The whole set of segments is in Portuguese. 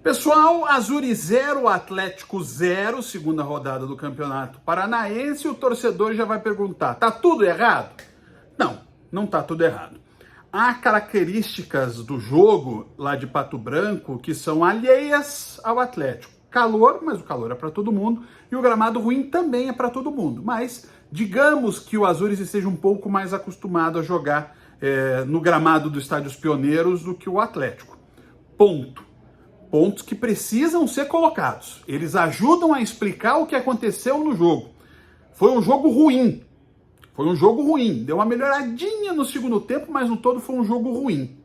Pessoal, Azzurri 0, Atlético 0, segunda rodada do Campeonato Paranaense. O torcedor já vai perguntar, tá tudo errado? Não, não tá tudo errado. Há características do jogo lá de Pato Branco que são alheias ao Atlético. Calor, mas o calor é para todo mundo, e o gramado ruim também é para todo mundo. Mas digamos que o Azzurri esteja um pouco mais acostumado a jogar no gramado do Estádio dos Pioneiros do que o Atlético. Ponto. Pontos que precisam ser colocados. Eles ajudam a explicar o que aconteceu no jogo. Foi um jogo ruim. Foi um jogo ruim. Deu uma melhoradinha no segundo tempo, mas no todo foi um jogo ruim.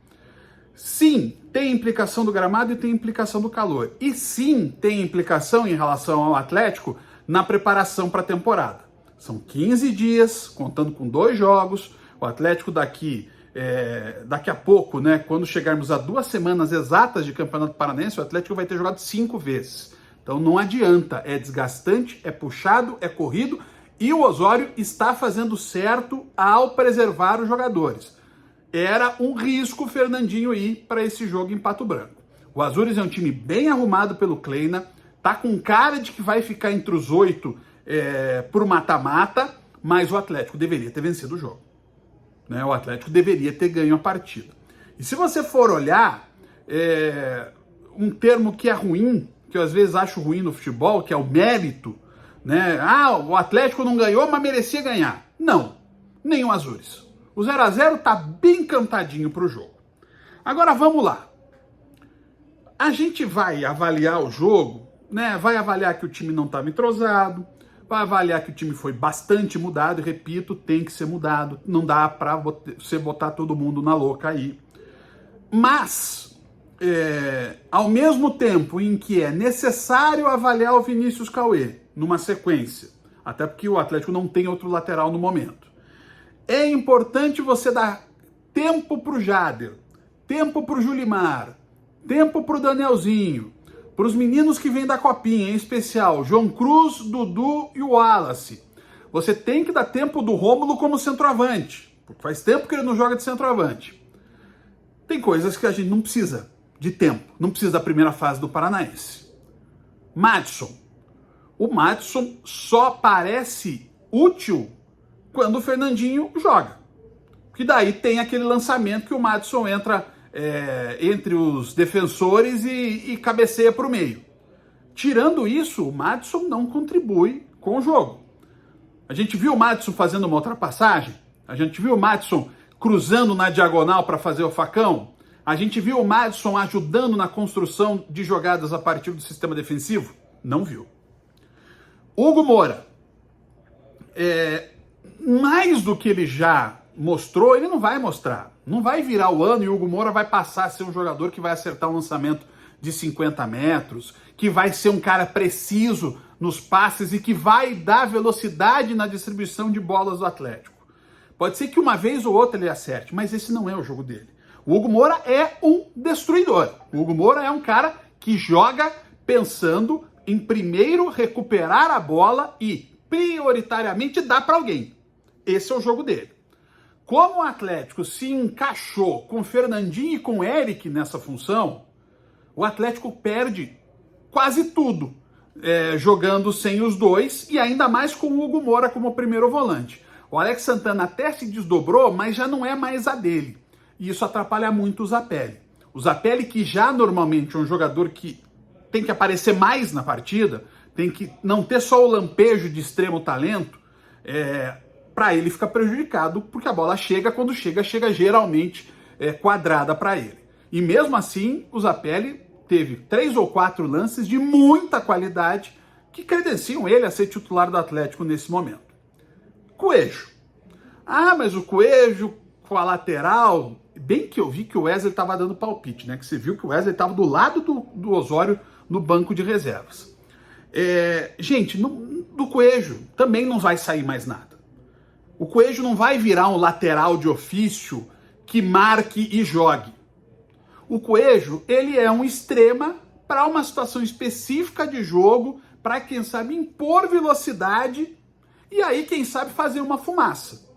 Sim, tem implicação do gramado e tem implicação do calor. E sim, tem implicação em relação ao Atlético na preparação para a temporada. São 15 dias, contando com 2 jogos. O Atlético daqui a pouco, né, quando chegarmos a 2 semanas exatas de Campeonato Paranaense, o Atlético vai ter jogado 5 vezes. Então não adianta, é desgastante, é puxado, é corrido, e o Osório está fazendo certo ao preservar os jogadores. Era um risco o Fernandinho ir para esse jogo em Pato Branco. O Azzurri é um time bem arrumado pelo Kleina, tá com cara de que vai ficar entre os 8 por mata-mata, mas o Atlético deveria ter vencido o jogo. O Atlético deveria ter ganho a partida. E se você for olhar, um termo que é ruim, que eu às vezes acho ruim no futebol, que é o mérito, né? Ah, o Atlético não ganhou, mas merecia ganhar. Não, nem o Azzurri. O 0-0 tá bem cantadinho pro jogo. Agora vamos lá. A gente vai avaliar o jogo, né? Vai avaliar que o time não estava entrosado, vai avaliar que o time foi bastante mudado, e repito, tem que ser mudado, não dá para você botar todo mundo na louca aí. Mas, ao mesmo tempo em que é necessário avaliar o Vinícius Cauê numa sequência, até porque o Atlético não tem outro lateral no momento, é importante você dar tempo para o Jader, tempo para o Julimar, tempo para o Danielzinho, para os meninos que vêm da Copinha, em especial João Cruz, Dudu e o Wallace. Você tem que dar tempo do Rômulo como centroavante, porque faz tempo que ele não joga de centroavante. Tem coisas que a gente não precisa de tempo, não precisa da primeira fase do Paranaense. Madison. O Madison só parece útil quando o Fernandinho joga. Porque daí tem aquele lançamento que o Madison entra entre os defensores e cabeceia para o meio. Tirando isso, o Madison não contribui com o jogo. A gente viu o Madison fazendo uma ultrapassagem, a gente viu o Madison cruzando na diagonal para fazer o facão, a gente viu o Madison ajudando na construção de jogadas a partir do sistema defensivo? Não viu. Hugo Moura, mais do que ele já mostrou, ele não vai mostrar. Não vai virar o ano e o Hugo Moura vai passar a ser um jogador que vai acertar um lançamento de 50 metros, que vai ser um cara preciso nos passes e que vai dar velocidade na distribuição de bolas do Atlético. Pode ser que uma vez ou outra ele acerte, mas esse não é o jogo dele. O Hugo Moura é um destruidor. O Hugo Moura é um cara que joga pensando em primeiro recuperar a bola e prioritariamente dar para alguém. Esse é o jogo dele. Como o Atlético se encaixou com o Fernandinho e com o Eric nessa função, o Atlético perde quase tudo jogando sem os dois e ainda mais com o Hugo Moura como primeiro volante. O Alex Santana até se desdobrou, mas já não é mais a dele. E isso atrapalha muito o Zapelli. O Zapelli, que já normalmente é um jogador que tem que aparecer mais na partida, tem que não ter só o lampejo de extremo talento, para ele fica prejudicado, porque a bola chega, quando chega geralmente quadrada para ele. E mesmo assim, o Zapelli teve 3 ou 4 lances de muita qualidade que credenciam ele a ser titular do Atlético nesse momento. Coelho. Ah, mas o Coelho com a lateral, bem que eu vi que o Wesley estava dando palpite, né? Que você viu que o Wesley estava do lado do Osório no banco de reservas. Gente, do Coelho também não vai sair mais nada. O Coelho não vai virar um lateral de ofício que marque e jogue. O Coelho, ele é um extrema para uma situação específica de jogo, para quem sabe impor velocidade e aí quem sabe fazer uma fumaça.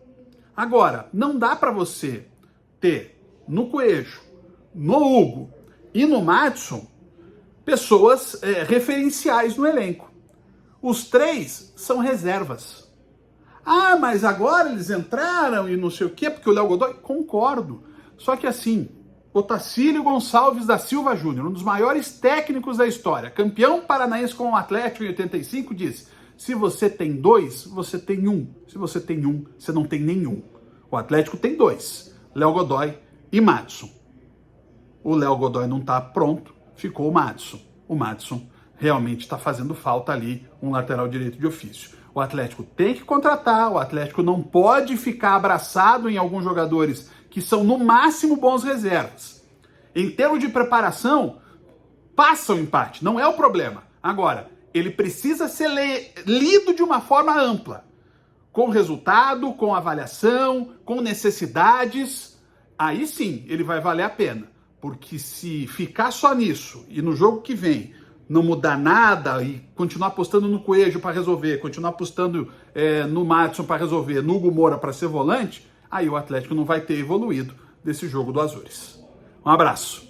Agora, não dá para você ter no Coelho, no Hugo e no Madison pessoas referenciais no elenco. Os 3 são reservas. Ah, mas agora eles entraram e não sei o quê, porque o Léo Godoy... Concordo. Só que assim, Otacílio Gonçalves da Silva Júnior, um dos maiores técnicos da história, campeão paranaense com o Atlético em 85, diz: se você tem 2, você tem 1. Se você tem 1, você não tem nenhum. O Atlético tem 2, Léo Godoy e Madison. O Léo Godoy não está pronto, ficou o Madison. O Madison realmente está fazendo falta ali, um lateral direito de ofício. O Atlético tem que contratar, o Atlético não pode ficar abraçado em alguns jogadores que são no máximo bons reservas. Em termos de preparação, passa o empate, não é o problema. Agora, ele precisa ser lido de uma forma ampla, com resultado, com avaliação, com necessidades. Aí sim, ele vai valer a pena. Porque se ficar só nisso e no jogo que vem não mudar nada e continuar apostando no Coelho para resolver, continuar apostando no Madison para resolver, no Hugo Moura para ser volante, aí o Atlético não vai ter evoluído desse jogo do Azures. Um abraço.